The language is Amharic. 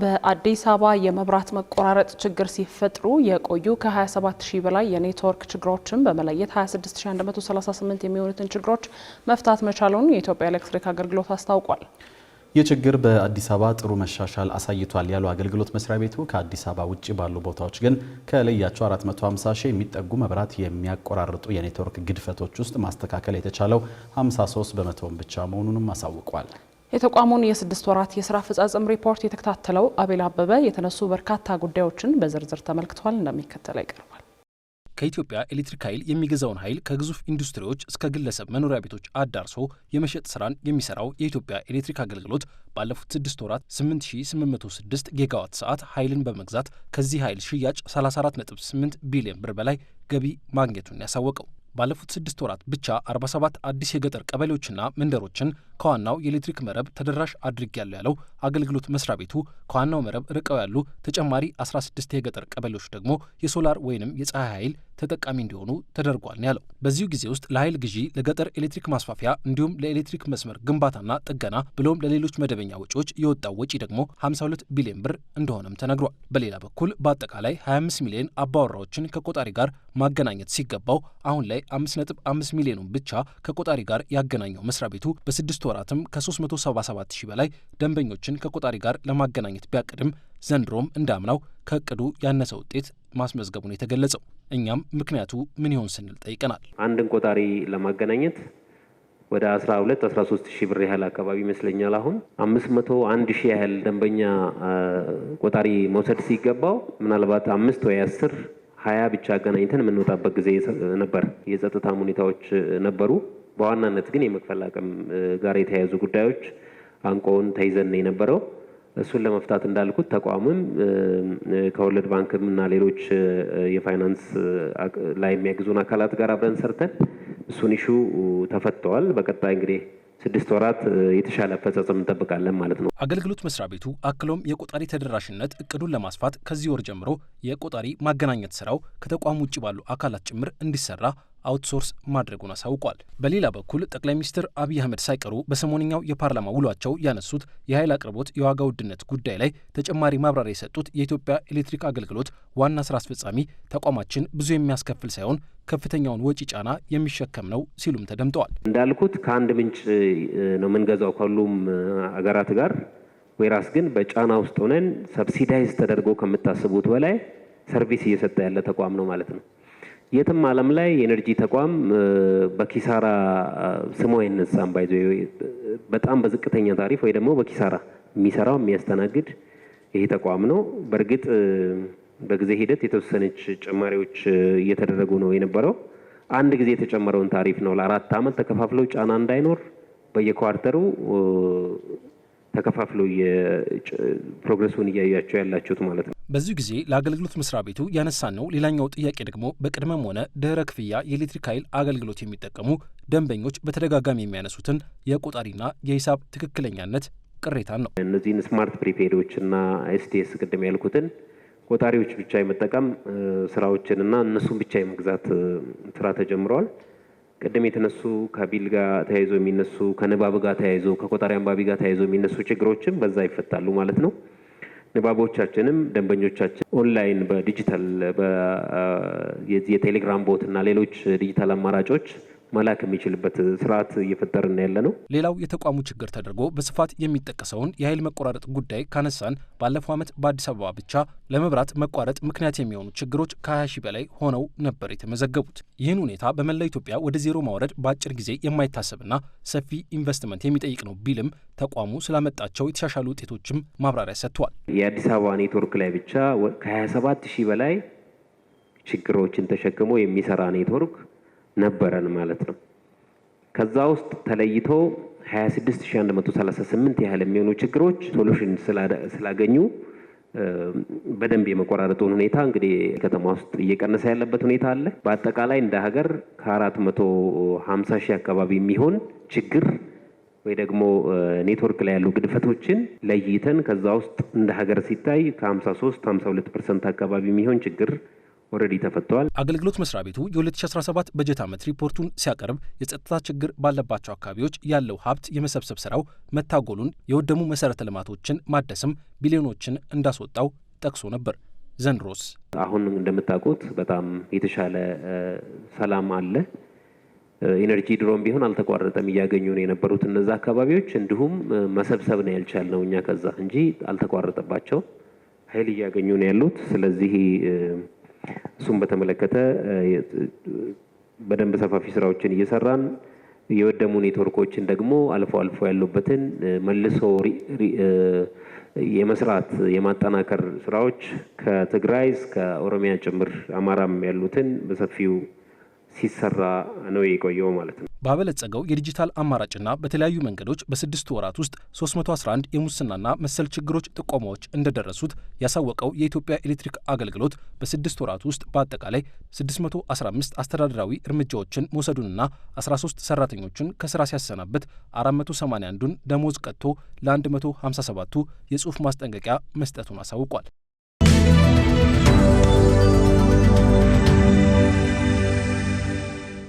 በአዲስ አበባ የመብራት መቆራረጥ ችግር ሲፈጥሩ የቆዩ ከ27000 በላይ የኔትወርክ ችግሮችን በመለየት 26138 የሚሆኑትን ችግሮች መፍታት መቻሉን የኢትዮጵያ ኤሌክትሪክ አገልግሎት አስታውቋል። ይህ ችግር በአዲስ አበባ ጥሩ መሻሻል አሳይቷል ያለው አገልግሎት መስሪያ ቤቱ ከአዲስ አበባ ውጭ ባሉ ቦታዎች ግን ከለያቸው 450 ሺህ የሚጠጉ መብራት የሚያቆራርጡ የኔትወርክ ግድፈቶች ውስጥ ማስተካከል የተቻለው 53 በመቶውን ብቻ መሆኑንም አሳውቋል። የተቋሙን የ6 ወራት የስራ አፈጻጸም ሪፖርት የተከታተለው አቤል አበበ የተነሱ በርካታ ጉዳዮችን በዝርዝር ተመልክቷል። እንደሚከተለው ይቀርባል። ከኢትዮጵያ ኤሌክትሪክ ኃይል የሚገዛውን ኃይል ከግዙፍ ኢንዱስትሪዎች እስከ ግለሰብ መኖሪያ ቤቶች አዳርሶ የመሸጥ ስራን የሚሰራው የኢትዮጵያ ኤሌክትሪክ አገልግሎት ባለፉት 6 ወራት 8806 ጊጋዋት ሰዓት ኃይልን በመግዛት ከዚህ ኃይል ሽያጭ 34.8 ቢሊዮን ብር በላይ ገቢ ማግኘቱን ያሳወቀው ባለፉት 6 ወራት ብቻ 47 አዲስ የገጠር ቀበሌዎችና መንደሮችን ከዋናው የኤሌክትሪክ መረብ ተደራሽ አድርጌያለሁ ያለው አገልግሎት መስሪያ ቤቱ ከዋናው መረብ ርቀው ያሉ ተጨማሪ 16 የገጠር ቀበሌዎች ደግሞ የሶላር ወይንም የፀሐይ ኃይል ተጠቃሚ እንዲሆኑ ተደርጓል ነው ያለው። በዚሁ ጊዜ ውስጥ ለኃይል ግዢ፣ ለገጠር ኤሌክትሪክ ማስፋፊያ እንዲሁም ለኤሌክትሪክ መስመር ግንባታና ጥገና ብሎም ለሌሎች መደበኛ ወጪዎች የወጣው ወጪ ደግሞ 52 ቢሊዮን ብር እንደሆነም ተነግሯል። በሌላ በኩል በአጠቃላይ 25 ሚሊዮን አባወራዎችን ከቆጣሪ ጋር ማገናኘት ሲገባው አሁን ላይ 5.5 ሚሊዮኑን ብቻ ከቆጣሪ ጋር ያገናኘው መስሪያ ቤቱ በ6 ወራትም ከ377 ሺህ በላይ ደንበኞችን ከቆጣሪ ጋር ለማገናኘት ቢያቅድም ዘንድሮም እንዳምናው ከእቅዱ ያነሰ ውጤት ማስመዝገቡን የተገለጸው። እኛም ምክንያቱ ምን ይሆን ስንል ጠይቀናል። አንድን ቆጣሪ ለማገናኘት ወደ 12-13 ሺህ ብር ያህል አካባቢ ይመስለኛል። አሁን 501 ሺህ ያህል ደንበኛ ቆጣሪ መውሰድ ሲገባው ምናልባት 5 ወይ 10-20 ብቻ አገናኝተን የምንወጣበት ጊዜ ነበር። የጸጥታ ሁኔታዎች ነበሩ። በዋናነት ግን የመክፈል አቅም ጋር የተያያዙ ጉዳዮች አንቆን ተይዘን የነበረው እሱን ለመፍታት እንዳልኩት ተቋሙም ከወለድ ባንክም እና ሌሎች የፋይናንስ ላይ የሚያግዙን አካላት ጋር አብረን ሰርተን እሱን ኢሹ ተፈተዋል። በቀጣይ እንግዲህ 6 ወራት የተሻለ አፈጻጸም እንጠብቃለን ማለት ነው። አገልግሎት መስሪያ ቤቱ አክሎም የቆጣሪ ተደራሽነት እቅዱን ለማስፋት ከዚህ ወር ጀምሮ የቆጣሪ ማገናኘት ስራው ከተቋሙ ውጭ ባሉ አካላት ጭምር እንዲሰራ አውትሶርስ ማድረጉን አሳውቋል። በሌላ በኩል ጠቅላይ ሚኒስትር አብይ አህመድ ሳይቀሩ በሰሞንኛው የፓርላማ ውሏቸው ያነሱት የኃይል አቅርቦት የዋጋ ውድነት ጉዳይ ላይ ተጨማሪ ማብራሪያ የሰጡት የኢትዮጵያ ኤሌክትሪክ አገልግሎት ዋና ስራ አስፈጻሚ ተቋማችን ብዙ የሚያስከፍል ሳይሆን ከፍተኛውን ወጪ ጫና የሚሸከም ነው ሲሉም ተደምጠዋል። እንዳልኩት ከአንድ ምንጭ ነው የምንገዛው ከሁሉም አገራት ጋር ወይራስ ግን በጫና ውስጥ ሆነን ሰብሲዳይዝ ተደርጎ ከምታስቡት በላይ ሰርቪስ እየሰጠ ያለ ተቋም ነው ማለት ነው። የትም ዓለም ላይ የኤነርጂ ተቋም በኪሳራ ስሙ አይነሳም። ባይዞ በጣም በዝቅተኛ ታሪፍ ወይ ደግሞ በኪሳራ የሚሰራው የሚያስተናግድ ይሄ ተቋም ነው። በእርግጥ በጊዜ ሂደት የተወሰነች ጭማሪዎች እየተደረጉ ነው የነበረው። አንድ ጊዜ የተጨመረውን ታሪፍ ነው ለ4 ዓመት ተከፋፍለው ጫና እንዳይኖር በየኳርተሩ ተከፋፍለው ፕሮግረሱን እያያቸው ያላችሁት ማለት ነው። በዚህ ጊዜ ለአገልግሎት መስሪያ ቤቱ ያነሳነው ሌላኛው ጥያቄ ደግሞ በቅድመም ሆነ ድህረ ክፍያ የኤሌክትሪክ ኃይል አገልግሎት የሚጠቀሙ ደንበኞች በተደጋጋሚ የሚያነሱትን የቆጣሪና የሂሳብ ትክክለኛነት ቅሬታን ነው። እነዚህን ስማርት ፕሪፔዶች እና ኤስቲኤስ ቅድም ያልኩትን ቆጣሪዎች ብቻ የመጠቀም ስራዎችንና እነሱን ብቻ የመግዛት ስራ ተጀምረዋል። ቅድም የተነሱ ከቢል ጋር ተያይዞ የሚነሱ ከንባብ ጋር ተያይዞ ከቆጣሪ አንባቢ ጋር ተያይዞ የሚነሱ ችግሮችም በዛ ይፈታሉ ማለት ነው። ንባቦቻችንም ደንበኞቻችን ኦንላይን በዲጂታል የቴሌግራም ቦት እና ሌሎች ዲጂታል አማራጮች መላክ የሚችልበት ስርዓት እየፈጠርን ያለ ነው። ሌላው የተቋሙ ችግር ተደርጎ በስፋት የሚጠቀሰውን የኃይል መቆራረጥ ጉዳይ ካነሳን ባለፈው ዓመት በአዲስ አበባ ብቻ ለመብራት መቋረጥ ምክንያት የሚሆኑ ችግሮች ከ20 ሺህ በላይ ሆነው ነበር የተመዘገቡት። ይህን ሁኔታ በመላ ኢትዮጵያ ወደ ዜሮ ማውረድ በአጭር ጊዜ የማይታሰብና ሰፊ ኢንቨስትመንት የሚጠይቅ ነው ቢልም ተቋሙ ስላመጣቸው የተሻሻሉ ውጤቶችም ማብራሪያ ሰጥቷል። የአዲስ አበባ ኔትወርክ ላይ ብቻ ከ27 ሺህ በላይ ችግሮችን ተሸክሞ የሚሰራ ኔትወርክ ነበረን ማለት ነው። ከዛ ውስጥ ተለይቶ 26138 ያህል የሚሆኑ ችግሮች ሶሉሽን ስላገኙ በደንብ የመቆራረጡን ሁኔታ እንግዲህ ከተማ ውስጥ እየቀነሰ ያለበት ሁኔታ አለ። በአጠቃላይ እንደ ሀገር ከ450 ሺህ አካባቢ የሚሆን ችግር ወይ ደግሞ ኔትወርክ ላይ ያሉ ግድፈቶችን ለይተን ከዛ ውስጥ እንደ ሀገር ሲታይ ከ53-52% አካባቢ የሚሆን ችግር ኦልሬዲ ተፈተዋል። አገልግሎት መስሪያ ቤቱ የ2017 በጀት ዓመት ሪፖርቱን ሲያቀርብ የጸጥታ ችግር ባለባቸው አካባቢዎች ያለው ሀብት የመሰብሰብ ስራው መታጎሉን፣ የወደሙ መሰረተ ልማቶችን ማደስም ቢሊዮኖችን እንዳስወጣው ጠቅሶ ነበር። ዘንድሮስ አሁን እንደምታውቁት በጣም የተሻለ ሰላም አለ። ኢነርጂ ድሮም ቢሆን አልተቋረጠም እያገኙ ነው የነበሩት እነዛ አካባቢዎች። እንዲሁም መሰብሰብ ነው ያልቻልነው እኛ ከዛ እንጂ አልተቋረጠባቸው ኃይል እያገኙ ነው ያሉት። ስለዚህ እሱም በተመለከተ በደንብ ሰፋፊ ስራዎችን እየሰራን የወደሙ ኔትወርኮችን ደግሞ አልፎ አልፎ ያሉበትን መልሶ የመስራት የማጠናከር ስራዎች ከትግራይ እስከ ኦሮሚያ ጭምር አማራም ያሉትን በሰፊው ሲሰራ ነው የቆየው ማለት ነው። ባበለጸገው የዲጂታል አማራጭና በተለያዩ መንገዶች በ6 ወራት ውስጥ 311 የሙስናና መሰል ችግሮች ጥቆማዎች እንደደረሱት ያሳወቀው የኢትዮጵያ ኤሌክትሪክ አገልግሎት በ6 ወራት ውስጥ በአጠቃላይ 615 አስተዳደራዊ እርምጃዎችን መውሰዱንና 13 ሰራተኞችን ከስራ ሲያሰናበት 481ዱን ደሞዝ ቀጥቶ ለ157ቱ የጽሑፍ ማስጠንቀቂያ መስጠቱን አሳውቋል።